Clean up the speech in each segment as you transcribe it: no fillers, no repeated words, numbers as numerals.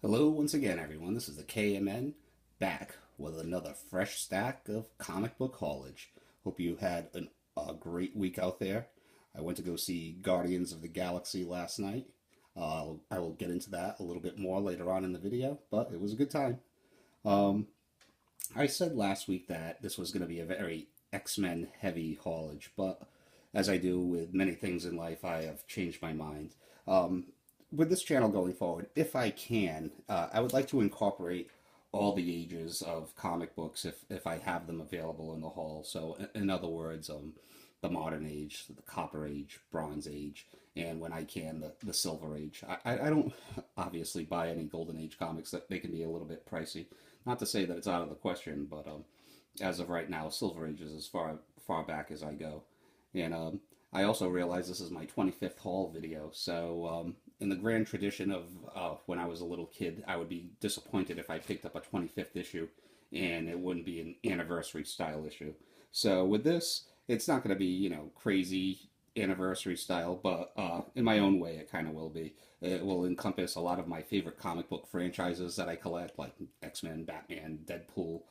Hello once again, everyone. This is the KMN back with another fresh stack of comic book haulage. Hope you had a great week out there. I went to go see Guardians of the Galaxy last night. I will get into that a little bit more later on in the video, but it was a good time. Um, I said last week that this was going to be a very X-Men heavy haulage, but as I do with many things in life, I have changed my mind. Um, with this channel going forward, if I can, I would like to incorporate all the ages of comic books if I have them available in the haul. So, in other words, the modern age, the copper age, bronze age, and when I can, the silver age. I don't obviously buy any golden age comics, that they can be a little bit pricey. Not to say that it's out of the question, but as of right now, silver age is as far back as I go. And I also realize this is my 25th haul video, so in the grand tradition of when I was a little kid, I would be disappointed if I picked up a 25th issue and it wouldn't be an anniversary style issue. So with this, it's not going to be, crazy anniversary style, but in my own way, it kind of will be. It will encompass a lot of my favorite comic book franchises that I collect, like X-Men, Batman, Deadpool.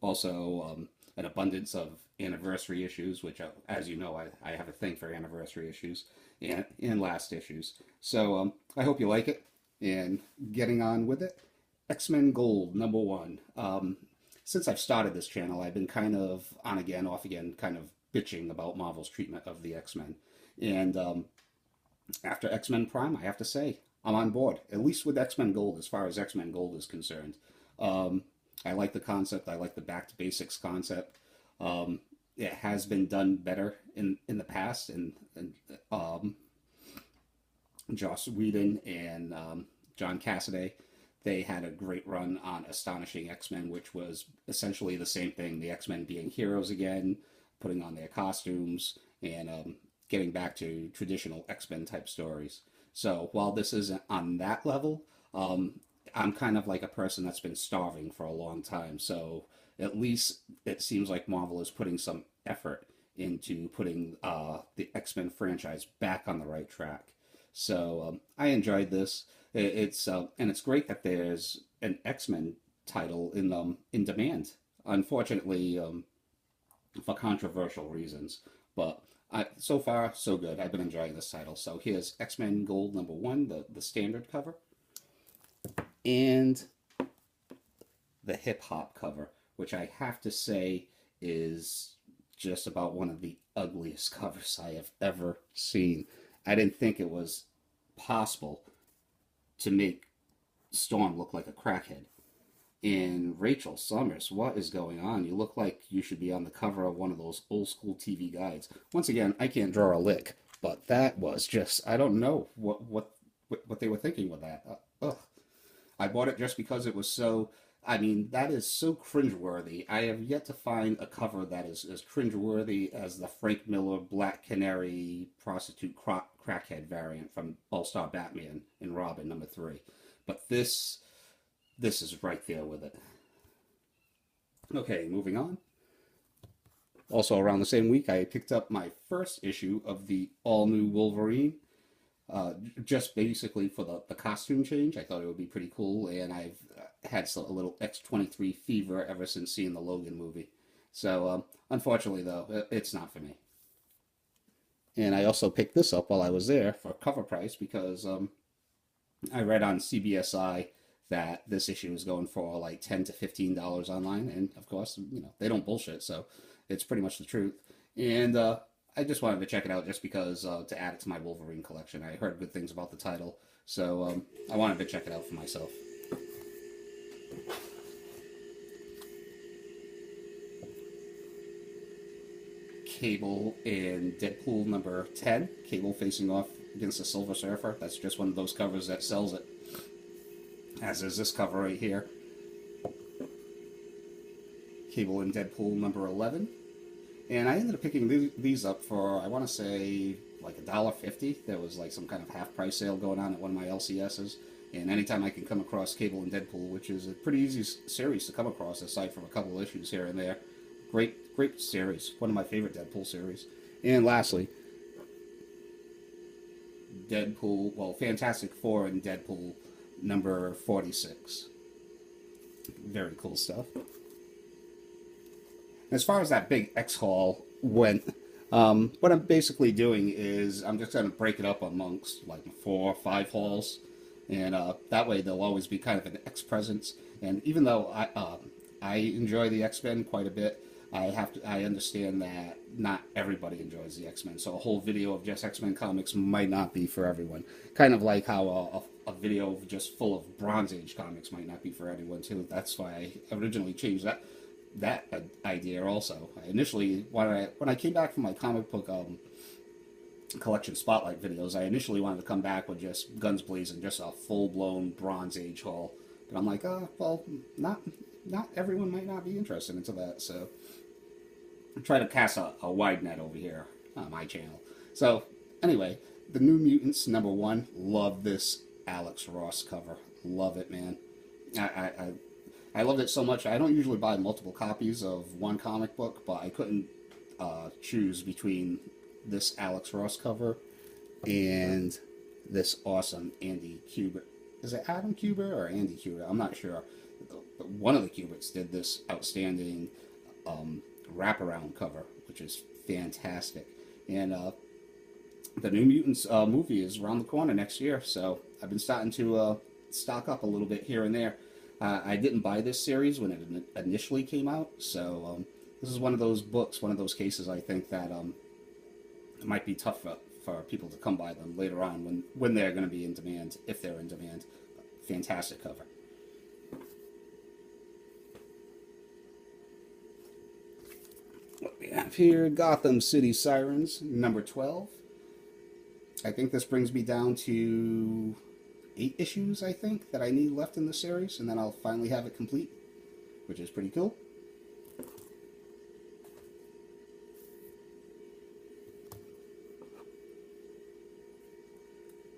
Also, an abundance of anniversary issues, which, as you know, I have a thing for anniversary issues and last issues. So I hope you like it. And getting on with it, X-Men Gold #1. Since I've started this channel, I've been kind of on again, off again, kind of bitching about Marvel's treatment of the X-Men. And after X-Men Prime, I have to say, I'm on board, at least with X-Men Gold, as far as X-Men Gold is concerned. Um, I like the concept. I like the back to basics concept. It has been done better in the past, and Joss Whedon and John Cassaday, they had a great run on Astonishing X-Men, which was essentially the same thing: the X-Men being heroes again, putting on their costumes, and getting back to traditional X-Men type stories. So while this isn't on that level, I'm kind of like a person that's been starving for a long time. So at least it seems like Marvel is putting some effort into putting the X-Men franchise back on the right track. So I enjoyed this. And it's great that there's an X-Men title in demand. Unfortunately, for controversial reasons, but so far so good. I've been enjoying this title. So here's X-Men Gold #1, the standard cover, and the hip hop cover, which I have to say is just about one of the ugliest covers I have ever seen. I didn't think it was possible to make Storm look like a crackhead. And Rachel Summers, what is going on? You look like you should be on the cover of one of those old school TV guides. Once again, I can't draw a lick, but that was just, I don't know what they were thinking with that. Ugh. I bought it just because it was so. I mean, that is so cringeworthy. I have yet to find a cover that is as cringeworthy as the Frank Miller Black Canary prostitute crackhead variant from All Star Batman and Robin #3. But this is right there with it. Okay, moving on. Also, around the same week, I picked up my first issue of the all new Wolverine, just basically for the costume change. I thought it would be pretty cool, and I've had a little X-23 fever ever since seeing the Logan movie. So, unfortunately, though, it's not for me. And I also picked this up while I was there for cover price because I read on CBSI that this issue is going for like $10 to $15 online, and of course, they don't bullshit, so it's pretty much the truth. And I just wanted to check it out just because to add it to my Wolverine collection. I heard good things about the title, so I wanted to check it out for myself. Cable in Deadpool #10. Cable facing off against the Silver Surfer. That's just one of those covers that sells it. As is this cover right here. Cable in Deadpool #11. And I ended up picking these up for, I want to say, like $1.50. There was like some kind of half price sale going on at one of my LCSs. And anytime I can come across Cable and Deadpool, which is a pretty easy series to come across aside from a couple issues here and there, great series. One of my favorite Deadpool series. And lastly, Deadpool, well, Fantastic Four and Deadpool number 46. Very cool stuff. As far as that big X haul went, what I'm basically doing is I'm just going to break it up amongst like 4 or 5 hauls, and that way there'll always be kind of an X presence. And even though I enjoy the X-Men quite a bit, I understand that not everybody enjoys the X-Men. So a whole video of just X-Men comics might not be for everyone. Kind of like how a video just full of Bronze Age comics might not be for anyone too. That's why I originally changed that idea also. Initially, when I came back from my comic book collection spotlight videos, I initially wanted to come back with just guns blazing, just a full-blown Bronze Age haul. But I'm like, well, not everyone might not be interested into that, so I'm trying to cast a wide net over here on my channel. So anyway, the New Mutants #1. Love this Alex Ross cover. Love it, man. I loved it so much. I don't usually buy multiple copies of one comic book, but I couldn't choose between this Alex Ross cover and this awesome Andy Kubert. Is it Adam Kubert or Andy Kubert? I'm not sure. One of the Kuberts did this outstanding wraparound cover, which is fantastic. And the New Mutants movie is around the corner next year, so I've been starting to stock up a little bit here and there. I didn't buy this series when it initially came out, so this is one of those books, one of those cases I think that it might be tough for people to come by them later on when they're going to be in demand, if they're in demand. Fantastic cover. What we have here, Gotham City Sirens, #12. I think this brings me down to 8 issues, I think, that I need left in the series, and then I'll finally have it complete, which is pretty cool.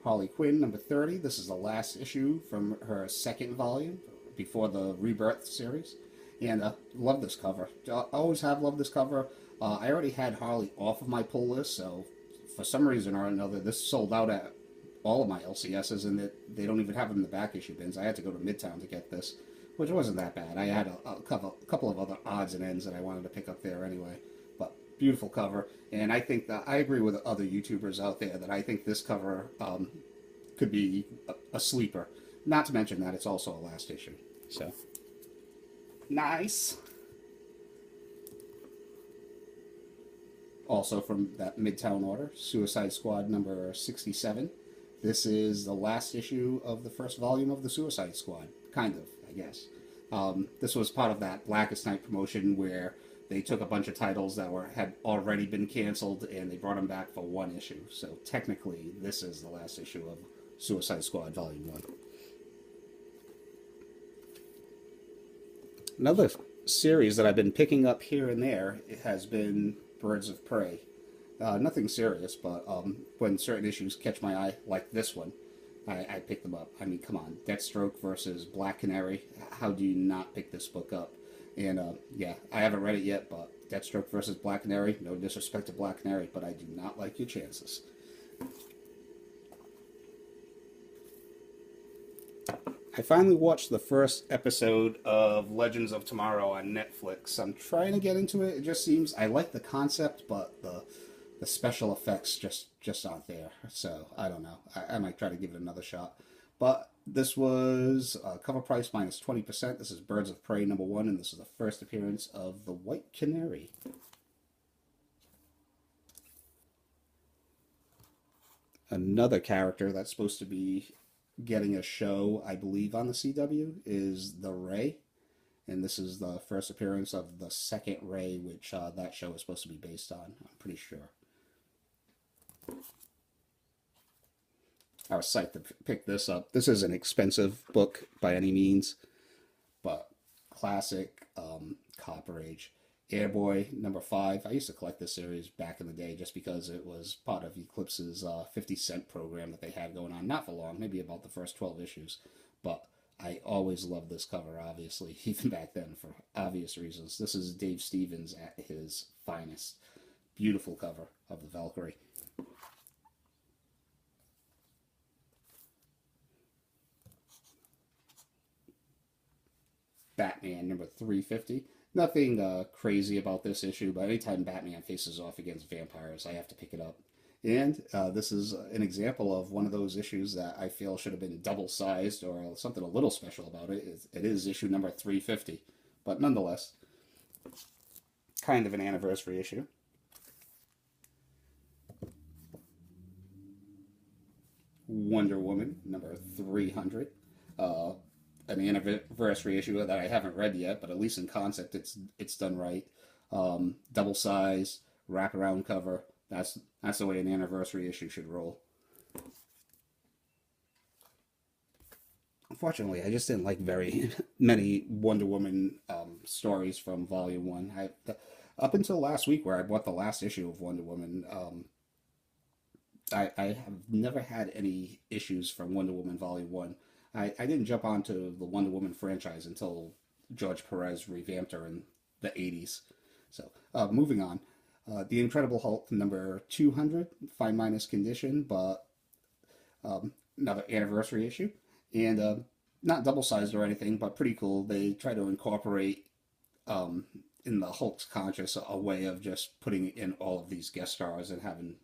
Harley Quinn, #30. This is the last issue from her second volume before the Rebirth series. And love this cover. I always have loved this cover. I already had Harley off of my pull list, so for some reason or another, this sold out at all of my LCSs, and they don't even have them in the back issue bins. I had to go to Midtown to get this, which wasn't that bad. I had a couple of other odds and ends that I wanted to pick up there anyway. But beautiful cover, and I think that I agree with other YouTubers out there that I think this cover could be a sleeper. Not to mention that it's also a last issue. So nice. Also from that Midtown order, Suicide Squad #67. This is the last issue of the first volume of the Suicide Squad. Kind of, I guess. This was part of that Blackest Night promotion where they took a bunch of titles that had already been canceled and they brought them back for one issue. So technically, this is the last issue of Suicide Squad Volume 1. Another series that I've been picking up here and there has been Birds of Prey. Nothing serious, but when certain issues catch my eye, like this one, I pick them up. I mean, come on. Deathstroke versus Black Canary. How do you not pick this book up? And yeah, I haven't read it yet, but Deathstroke versus Black Canary, no disrespect to Black Canary, but I do not like your chances. I finally watched the first episode of Legends of Tomorrow on Netflix. I'm trying to get into it. It just seems, I like the concept, but the special effects just aren't there. So, I don't know. I might try to give it another shot. But this was cover price minus 20%. This is Birds of Prey #1, and this is the first appearance of the White Canary. Another character that's supposed to be getting a show, I believe, on the CW is the Ray. And this is the first appearance of the second Ray, which that show is supposed to be based on, I'm pretty sure. I was psyched to pick this up. This is an expensive book by any means, but classic Copper Age. Airboy #5. I used to collect this series back in the day just because it was part of Eclipse's 50-cent program that they had going on. Not for long, maybe about the first 12 issues. But I always loved this cover, obviously, even back then for obvious reasons. This is Dave Stevens at his finest. Beautiful cover of the Valkyrie. Batman number 350. Nothing crazy about this issue, but anytime Batman faces off against vampires, I have to pick it up. And this is an example of one of those issues that I feel should have been double sized or something a little special about it. It is issue number 350, but nonetheless, kind of an anniversary issue. Wonder Woman number 300. An anniversary issue that I haven't read yet, but at least in concept, it's done right. Double size, wraparound cover. That's the way an anniversary issue should roll. Unfortunately, I just didn't like very many Wonder Woman stories from Volume One. Up until last week, where I bought the last issue of Wonder Woman, I have never had any issues from Wonder Woman Volume 1. I didn't jump onto the Wonder Woman franchise until George Perez revamped her in the 80s. So, moving on. The Incredible Hulk number 200, fine minus condition, but another anniversary issue. And not double sized or anything, but pretty cool. They try to incorporate in the Hulk's conscious a way of just putting in all of these guest stars and having,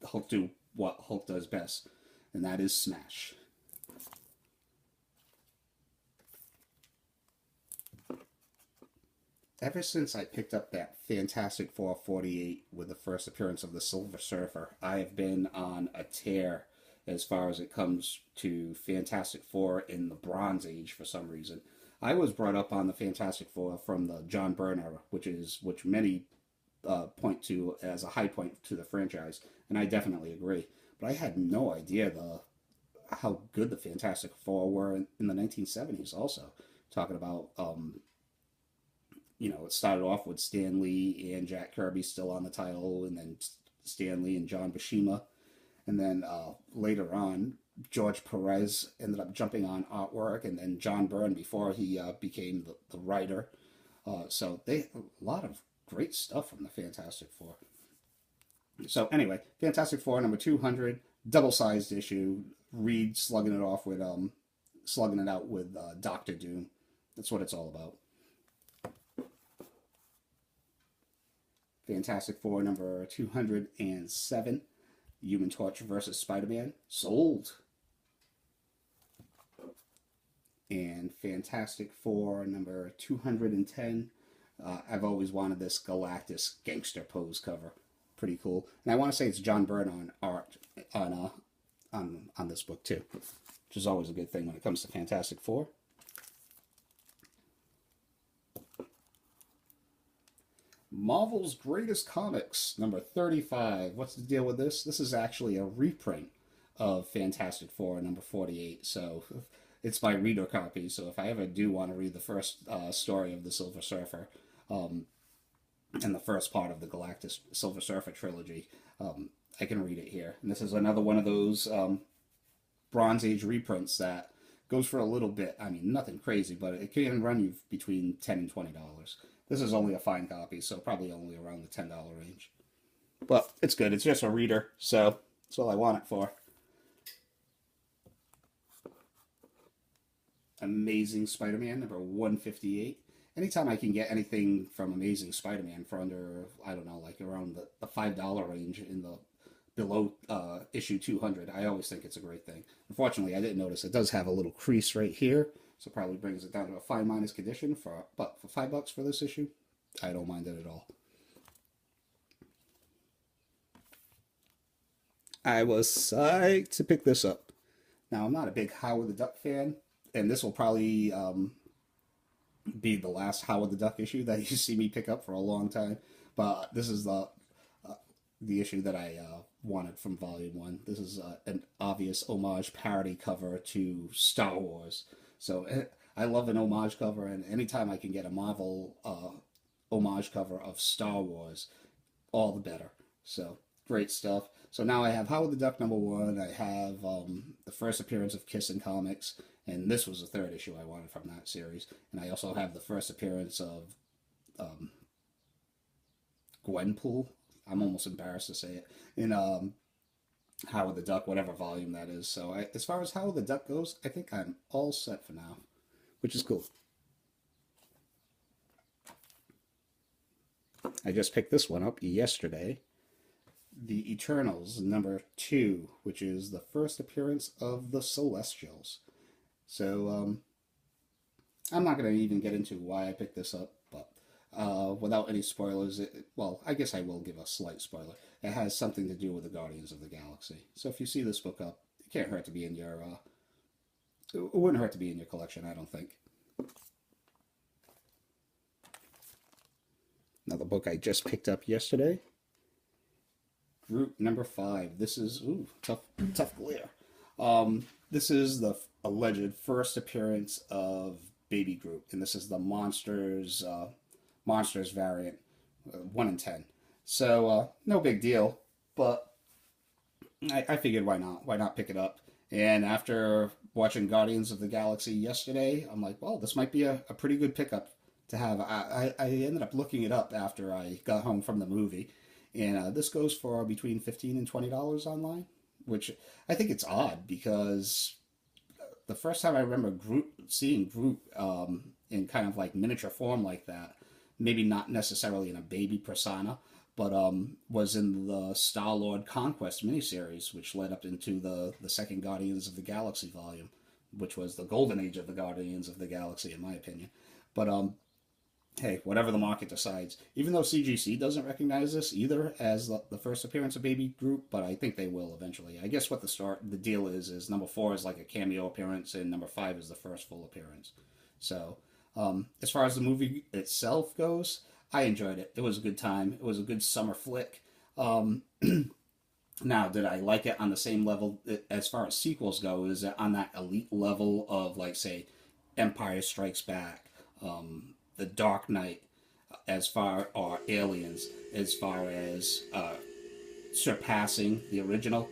Hulk do what Hulk does best, and that is smash. Ever since I picked up that Fantastic Four 48 with the first appearance of the Silver Surfer, I have been on a tear as far as it comes to Fantastic Four in the Bronze Age for some reason. I was brought up on the Fantastic Four from the John Byrne era, which many point to as a high point to the franchise, and I definitely agree. But I had no idea how good the Fantastic Four were in the 1970s. Also, talking about it started off with Stan Lee and Jack Kirby still on the title, and then Stan Lee and John Buscema, and then later on George Perez ended up jumping on artwork, and then John Byrne before he became the writer. So a lot of great stuff from the Fantastic Four. So anyway, Fantastic Four number 200, double-sized issue. Reed slugging it out with Doctor Doom. That's what it's all about. Fantastic Four number 207, Human Torch versus Spider-Man. Sold. And Fantastic Four number 210. I've always wanted this Galactus gangster pose cover. Pretty cool. And I want to say it's John Byrne on art on this book too, which is always a good thing when it comes to Fantastic Four. Marvel's Greatest Comics, number 35. What's the deal with this? This is actually a reprint of Fantastic Four, number 48. So it's my reader copy. So if I ever do want to read the first story of the Silver Surfer and the first part of the Galactus Silver Surfer trilogy, I can read it here. And this is another one of those Bronze Age reprints that goes for a little bit. I mean, nothing crazy, but it can run you between $10 and $20. This is only a fine copy, so probably only around the $10 range. But it's good. It's just a reader, so that's all I want it for. Amazing Spider-Man, number 158. Anytime I can get anything from Amazing Spider-Man for under, I don't know, like around the $5 range in the below issue 200, I always think it's a great thing. Unfortunately, I didn't notice it does have a little crease right here, so probably brings it down to a fine minus condition, but for $5 for this issue, I don't mind it at all. I was psyched to pick this up. Now, I'm not a big Howard the Duck fan, and this will probably be the last Howard the Duck issue that you see me pick up for a long time, but this is the issue that I wanted from Volume 1. This is an obvious homage parody cover to Star Wars. So I love an homage cover, and anytime I can get a Marvel homage cover of Star Wars, all the better. So great stuff. So now I have Howard the Duck number 1. I have the first appearance of Kiss in Comics, and this was the third issue I wanted from that series. And I also have the first appearance of Gwenpool. I'm almost embarrassed to say it. In Howard the Duck, whatever volume that is. So as far as Howard the Duck goes, I think I'm all set for now, which is cool. I just picked this one up yesterday. The Eternals, number 2, which is the first appearance of the Celestials. So, I'm not going to even get into why I picked this up, but without any spoilers, well, I guess I will give a slight spoiler. It has something to do with the Guardians of the Galaxy. So if you see this book up, it can't hurt to be in your, it wouldn't hurt to be in your collection, I don't think. Another book I just picked up yesterday. Groot number 5. This is, tough glare. This is the alleged first appearance of Baby Groot, and this is the Monsters variant, 1 in 10. So no big deal, but I figured why not? Why not pick it up? And after watching Guardians of the Galaxy yesterday, I'm like, well, this might be a pretty good pickup to have. I ended up looking it up after I got home from the movie, and this goes for between $15 and $20 online, which I think it's odd because the first time I remember seeing Groot in kind of like miniature form like that, maybe not necessarily in a baby persona, but was in the Star-Lord Conquest miniseries, which led up into the second Guardians of the Galaxy volume, which was the golden age of the Guardians of the Galaxy, in my opinion. But hey, whatever the market decides. Even though CGC doesn't recognize this either as the first appearance of Baby Groot, but I think they will eventually. I guess what the deal is number 4 is like a cameo appearance, and number 5 is the first full appearance. So, as far as the movie itself goes, I enjoyed it. It was a good time. It was a good summer flick. Now, did I like it on the same level as far as sequels go? Is it on that elite level of, like, say, Empire Strikes Back, The Dark Knight, or Aliens, as far as surpassing the original?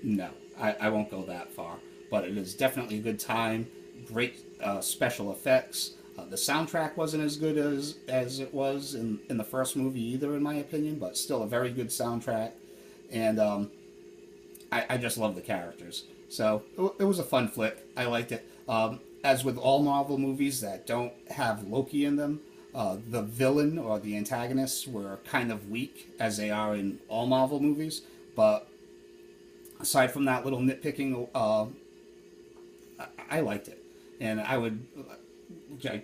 No, I won't go that far. But it is definitely a good time. Great special effects. The soundtrack wasn't as good as it was in the first movie either, in my opinion, but still a very good soundtrack. And I just love the characters. So it was a fun flick. I liked it. As with all Marvel movies that don't have Loki in them, the villain or the antagonists were kind of weak, as they are in all Marvel movies. But aside from that little nitpicking, I liked it. And I would,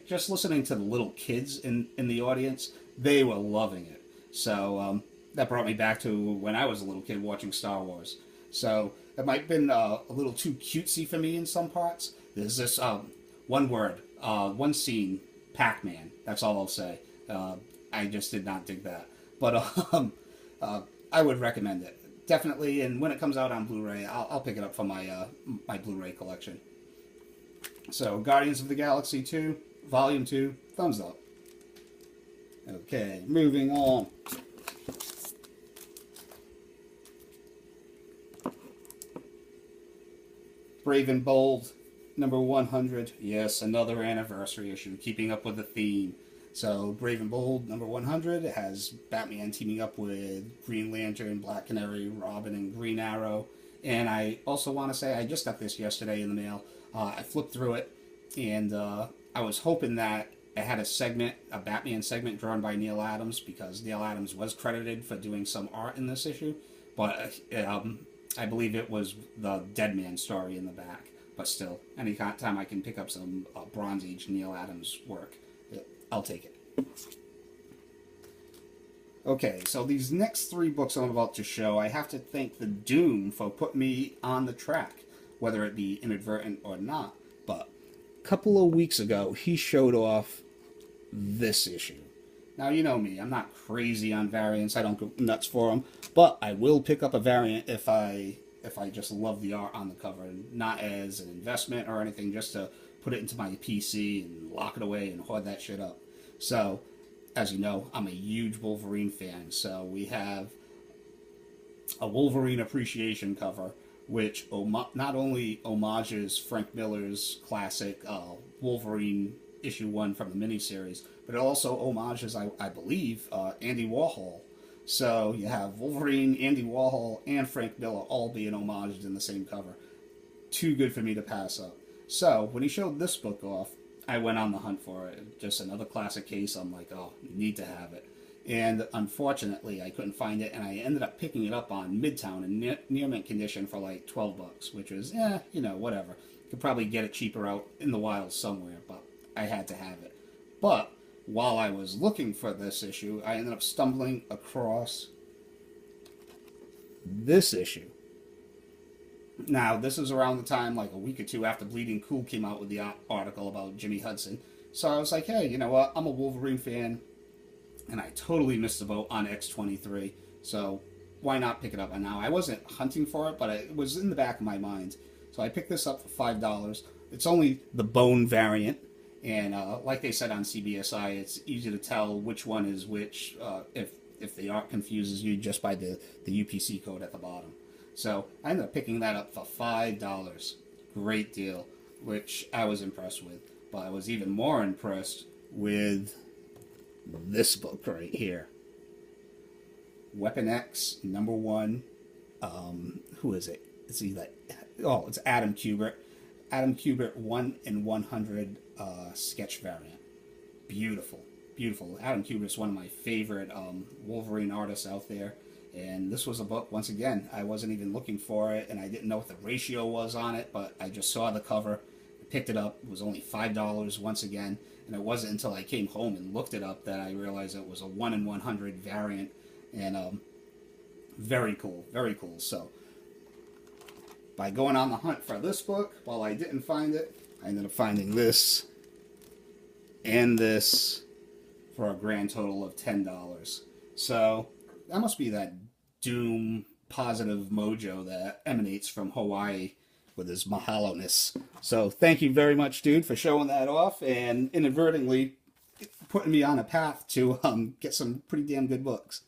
just listening to the little kids in the audience, they were loving it. So that brought me back to when I was a little kid watching Star Wars. So it might have been a little too cutesy for me in some parts. There's this one word, one scene, Pac-Man. That's all I'll say. I just did not dig that. But I would recommend it. Definitely, and when it comes out on Blu-ray, I'll pick it up for my Blu-ray collection. So, Guardians of the Galaxy 2, Volume 2, thumbs up. Okay, moving on. Brave and Bold, number 100. Yes, another anniversary issue, keeping up with the theme. So, Brave and Bold, number 100, it has Batman teaming up with Green Lantern, Black Canary, Robin, and Green Arrow. And I also want to say, I just got this yesterday in the mail. I flipped through it, and I was hoping that it had a Batman segment drawn by Neil Adams, because Neil Adams was credited for doing some art in this issue. But I believe it was the Deadman story in the back. But still, any time I can pick up some Bronze Age Neil Adams work, I'll take it. Okay, so these next 3 books I'm about to show, I have to thank the Doom for putting me on the track, whether it be inadvertent or not. But a couple of weeks ago, he showed off this issue. Now, you know me, I'm not crazy on variants, I don't go nuts for them, but I will pick up a variant if I just love the art on the cover, and not as an investment or anything, just to put it into my PC and lock it away and hoard that shit up. So, as you know, I'm a huge Wolverine fan, so we have a Wolverine appreciation cover, which not only homages Frank Miller's classic Wolverine issue 1 from the miniseries, but it also homages, I believe, Andy Warhol. So you have Wolverine, Andy Warhol, and Frank Miller all being homaged in the same cover. Too good for me to pass up. So when he showed this book off, I went on the hunt for it. Just another classic case. I'm like, oh, you need to have it. And unfortunately, I couldn't find it, and I ended up picking it up on Midtown in near mint condition for like $12, which was, whatever. Could probably get it cheaper out in the wild somewhere, but I had to have it. But while I was looking for this issue, I ended up stumbling across this issue. Now, this is around the time, like a week or two after Bleeding Cool came out with the article about Jimmy Hudson. So I was like, hey, you know what? I'm a Wolverine fan, and I totally missed the boat on X-23. So why not pick it up? And now I wasn't hunting for it, but it was in the back of my mind. So I picked this up for $5. It's only the bone variant. And like they said on CBSI, it's easy to tell which one is which if the art confuses you just by the UPC code at the bottom. So I ended up picking that up for $5. Great deal, which I was impressed with. But I was even more impressed with this book right here. Weapon X #1. Who is it? It's Adam Kubert. Adam Kubert 1 in 100 sketch variant. Beautiful. Beautiful. Adam Kubert's one of my favorite Wolverine artists out there. And this was a book, once again, I wasn't even looking for it, and I didn't know what the ratio was on it, but I just saw the cover, picked it up. It was only $5 once again, and it wasn't until I came home and looked it up that I realized it was a 1 in 100 variant, and very cool, very cool. So by going on the hunt for this book, while I didn't find it, I ended up finding this and this for a grand total of $10. So that must be that Doom positive mojo that emanates from Hawaii with his Mahalo-ness. So thank you very much, dude, for showing that off and inadvertently putting me on a path to get some pretty damn good books.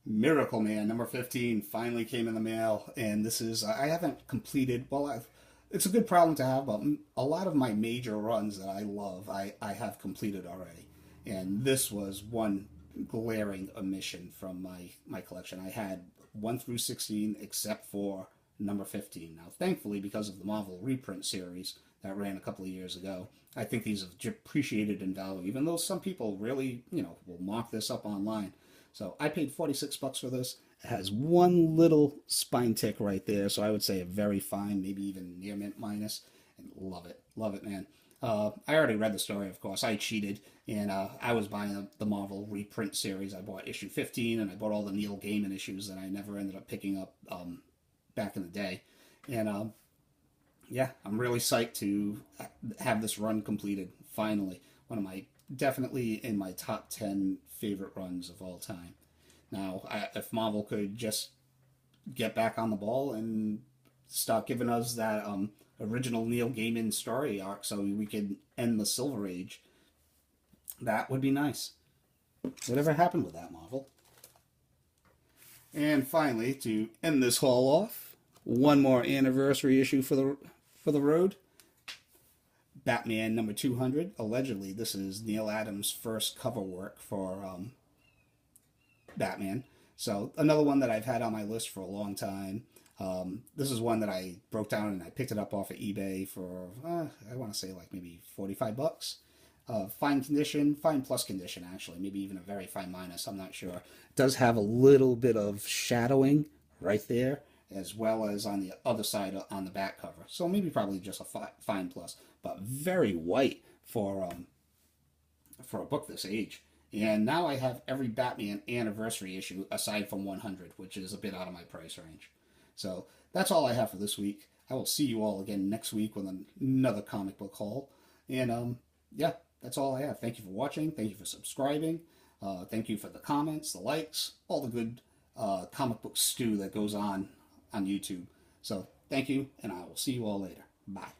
Miracle Man #15 finally came in the mail, and this is, I haven't completed, it's a good problem to have, but a lot of my major runs that I love, I have completed already. And this was one glaring omission from my collection. I had 1 through 16 except for #15. Now, thankfully, because of the Marvel reprint series that ran a couple of years ago, I think these have appreciated in value, even though some people really, will mark this up online. So I paid $46 for this. It has one little spine tick right there, so I would say a very fine, maybe even near mint minus. And love it, man. I already read the story, of course. I cheated, and I was buying the Marvel reprint series. I bought issue 15, and I bought all the Neil Gaiman issues that I never ended up picking up back in the day. And yeah, I'm really psyched to have this run completed, finally. One of my, definitely in my top 10 favorite runs of all time. Now, if Marvel could just get back on the ball and start giving us that original Neil Gaiman story arc so we could end the Silver Age, that would be nice. Whatever happened with that, Marvel? And finally, to end this haul off, one more anniversary issue for the road. Batman #200. Allegedly, this is Neil Adams' first cover work for Batman. So another one that I've had on my list for a long time. This is one that I broke down and I picked it up off of eBay for, I want to say like maybe $45. Fine condition, fine plus condition actually, maybe even a very fine minus, I'm not sure. It does have a little bit of shadowing right there, as well as on the other side on the back cover. So maybe probably just a fine plus, but very white for a book this age. And now I have every Batman anniversary issue aside from 100, which is a bit out of my price range. So that's all I have for this week. I will see you all again next week with another comic book haul. And yeah, that's all I have. Thank you for watching. Thank you for subscribing. Thank you for the comments, the likes, all the good comic book stew that goes on YouTube. So thank you, and I will see you all later. Bye.